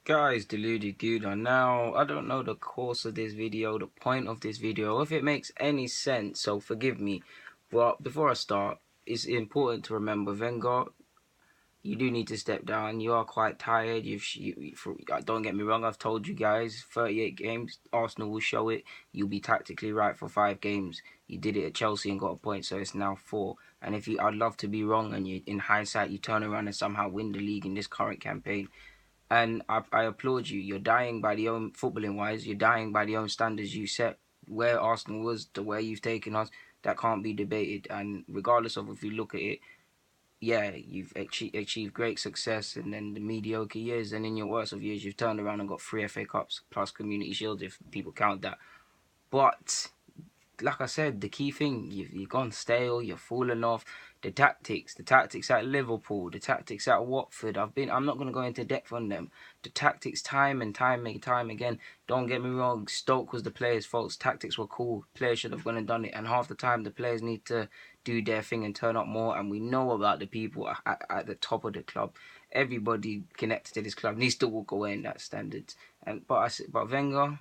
Guys, deluded Gouda. Now, I don't know the course of this video, the point of this video, if it makes any sense, so forgive me. But before I start, it's important to remember, Wenger, you do need to step down. You are quite tired. Don't get me wrong, I've told you guys, 38 games, Arsenal will show it. You'll be tactically right for 5 games. You did it at Chelsea and got a point, so it's now 4. And I'd love to be wrong, and in hindsight, you turn around and somehow win the league in this current campaign. And I applaud you. You're dying by the own footballing wise. You're dying by the own standards you set. Where Arsenal was to where you've taken us, that can't be debated. And regardless of if you look at it, yeah, you've achieved great success, and then the mediocre years, and in your worst of years, you've turned around and got 3 FA Cups plus Community Shield if people count that. But like I said, the key thing, you've gone stale, you've fallen off. The tactics at Liverpool, the tactics at Watford. I'm not gonna go into depth on them. The tactics, time and time again. Don't get me wrong. Stoke was the players' faults. Tactics were cool. Players should have gone and done it. And half the time, the players need to do their thing and turn up more. And we know about the people at the top of the club. Everybody connected to this club needs to walk away in that standards. But Wenger,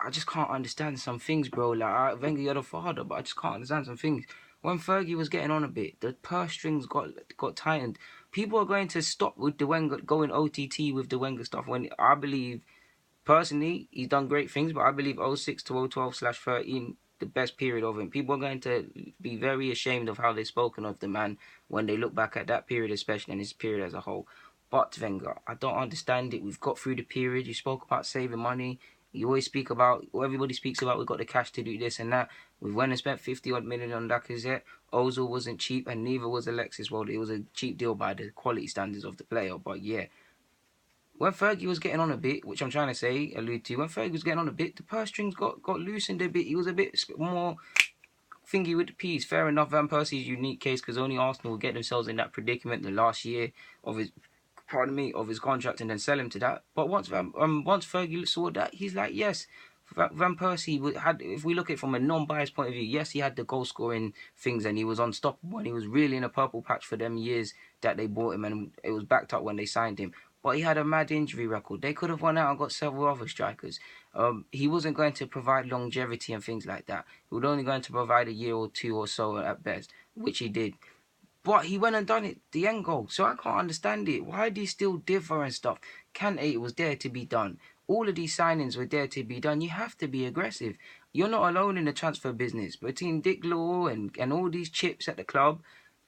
I just can't understand some things, bro. Like, Wenger, you're the father, but I just can't understand some things. When Fergie was getting on a bit, the purse strings got tightened. People are going to stop with the Wenger, going OTT with the Wenger stuff. When I believe, personally, he's done great things, but I believe 06 to 012/13, the best period of him. People are going to be very ashamed of how they've spoken of the man when they look back at that period, especially, and his period as a whole. But Wenger, I don't understand it. We've got through the period. You spoke about saving money. You always speak about, or everybody speaks about, we've got the cash to do this and that. We went and spent 50 odd million on Lacazette. Ozil wasn't cheap, and neither was Alexis. Well, it was a cheap deal by the quality standards of the player. But yeah, when Fergie was getting on a bit, which I'm trying to say, allude to, when Fergie was getting on a bit, the purse strings got loosened a bit. He was a bit more thingy with the piece. Fair enough, Van Persie's unique case, because only Arsenal will get themselves in that predicament the last year of his, pardon me, of his contract, and then sell him to that. But once Fergie saw that, he's like, yes, Van Persie had, if we look at it from a non-biased point of view, yes, he had the goal scoring things and he was unstoppable and he was really in a purple patch for them years that they bought him, and it was backed up when they signed him. But he had a mad injury record. They could have won out and got several other strikers. He wasn't going to provide longevity and things like that. He was only going to provide a year or two or so at best, which he did. But he went and done it, the end goal. So I can't understand it. Why do you still differ and stuff? Kante was there to be done. All of these signings were there to be done. You have to be aggressive. You're not alone in the transfer business. Between Dick Law and all these chips at the club,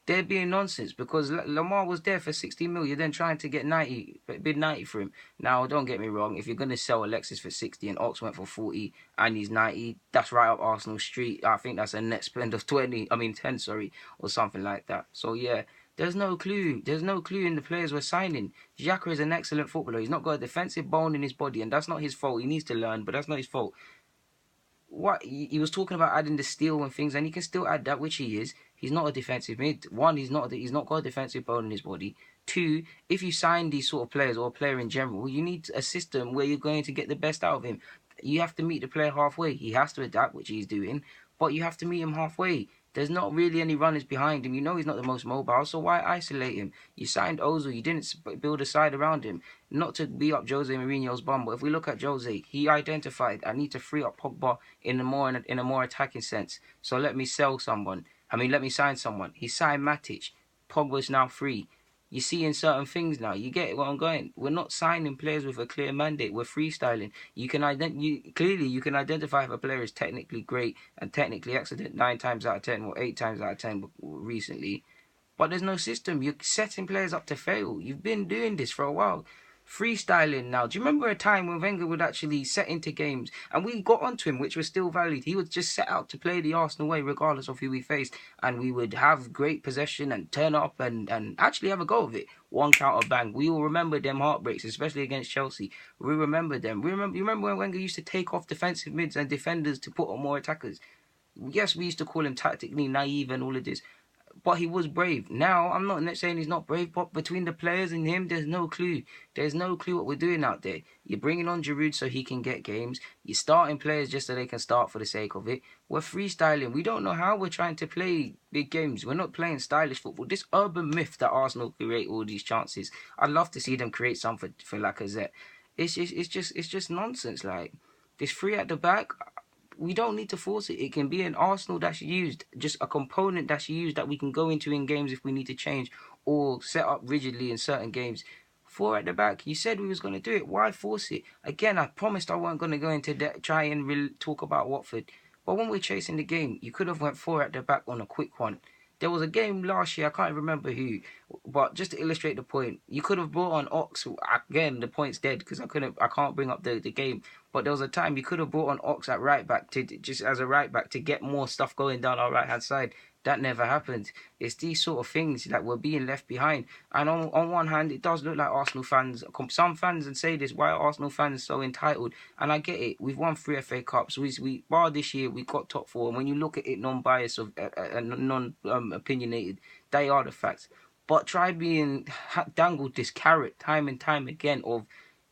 they're being nonsense, because Lamar was there for 60 mil. You're then trying to get 90, bid 90 for him. Now, don't get me wrong. If you're going to sell Alexis for 60 and Ox went for 40 and he's 90, that's right up Arsenal Street. I think that's a net spend of 10, sorry, or something like that. So, yeah, there's no clue. There's no clue in the players we're signing. Xhaka is an excellent footballer. He's not got a defensive bone in his body, and that's not his fault. He needs to learn, but that's not his fault. What he was talking about, adding the steel and things, and he can still add that, which he is. He's not a defensive mid. One, he's not got a defensive bone in his body. Two, if you sign these sort of players, or a player in general, you need a system where you're going to get the best out of him. You have to meet the player halfway. He has to adapt, which he's doing, but you have to meet him halfway. There's not really any runners behind him. You know he's not the most mobile, so why isolate him? You signed Ozil. You didn't build a side around him. Not to be up Jose Mourinho's bum, but if we look at Jose, he identified, I need to free up Pogba in a more attacking sense. So let me let me sign someone. He signed Matic. Pogba's now free. You see in certain things now. You get where I'm going. We're not signing players with a clear mandate. We're freestyling. You can identify if a player is technically great and technically excellent 9 times out of 10 or 8 times out of 10 recently. But there's no system. You're setting players up to fail. You've been doing this for a while. Freestyling now. Do you remember a time when Wenger would actually set into games and we got onto him, which was still valid? He would just set out to play the Arsenal way regardless of who we faced, and we would have great possession and turn up and actually have a go of it. One counter bang. We all remember them heartbreaks, especially against Chelsea. We remember them. You remember when Wenger used to take off defensive mids and defenders to put on more attackers? Yes, we used to call him tactically naive and all of this, but he was brave. Now, I'm not saying he's not brave, but between the players and him, there's no clue. There's no clue what we're doing out there. You're bringing on Giroud so he can get games. You're starting players just so they can start for the sake of it. We're freestyling. We don't know how we're trying to play big games. We're not playing stylish football. This urban myth that Arsenal create all these chances, I'd love to see them create some for Lacazette. It's just nonsense. Like this three at the back, we don't need to force it. It can be an Arsenal that's used, just a component that's used that we can go into in games if we need to change or set up rigidly in certain games. Four at the back. You said we was going to do it. Why force it? Again, I promised I wasn't going to go into try and talk about Watford. But when we're chasing the game, you could have went four at the back on a quick one. There was a game last year, I can't remember who, but just to illustrate the point, you could have brought on Ox. Again, the point's dead because I can't bring up the game. But there was a time you could have brought on Ox at right back to just as a right back to get more stuff going down our right hand side. That never happened. It's these sort of things that we're being left behind. And on one hand, it does look like Arsenal fans, some fans, and say this, why are Arsenal fans so entitled? And I get it. We've won 3 FA Cups. We bar this year, we got top 4. And when you look at it non-biased and non-opinionated, they are the facts. But try being dangled this carrot time and time again of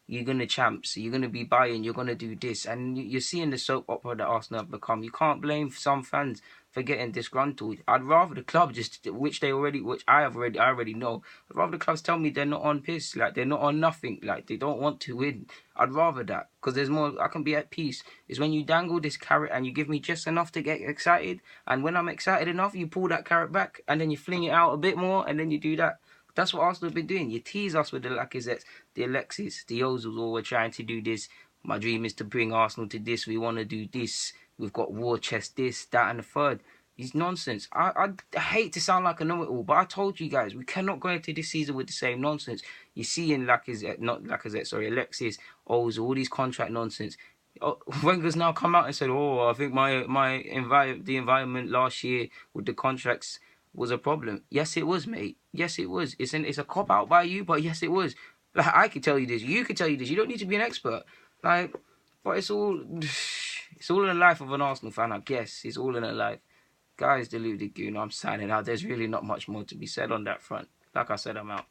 you're going to champs, you're going to be buying, you're going to do this. And you're seeing the soap opera that Arsenal have become. You can't blame some fans for getting disgruntled. I'd rather the club which I already know. I'd rather the clubs tell me they're not on piss, like they're not on nothing, like they don't want to win. I'd rather that, because there's more, I can be at peace. Is when you dangle this carrot and you give me just enough to get excited, and when I'm excited enough, you pull that carrot back, and then you fling it out a bit more, and then you do that. That's what Arsenal have been doing. You tease us with the Lacazettes, the Alexis, the Ozils, all we're trying to do this. My dream is to bring Arsenal to this. We want to do this. We've got war chest, this, that, and the third. It's nonsense. I hate to sound like a know-it-all, but I told you guys, we cannot go into this season with the same nonsense. You see in Alexis, Ozil, all these contract nonsense. Wenger's now come out and said, "Oh, I think the environment last year with the contracts was a problem." Yes, it was, mate. Yes, it was. It's a cop out by you, but yes, it was. Like, I could tell you this. You could tell you this. You don't need to be an expert. Like, but it's all in the life of an Arsenal fan, I guess. It's all in the life. Guys, deluded goon. I'm signing out. There's really not much more to be said on that front. Like I said, I'm out.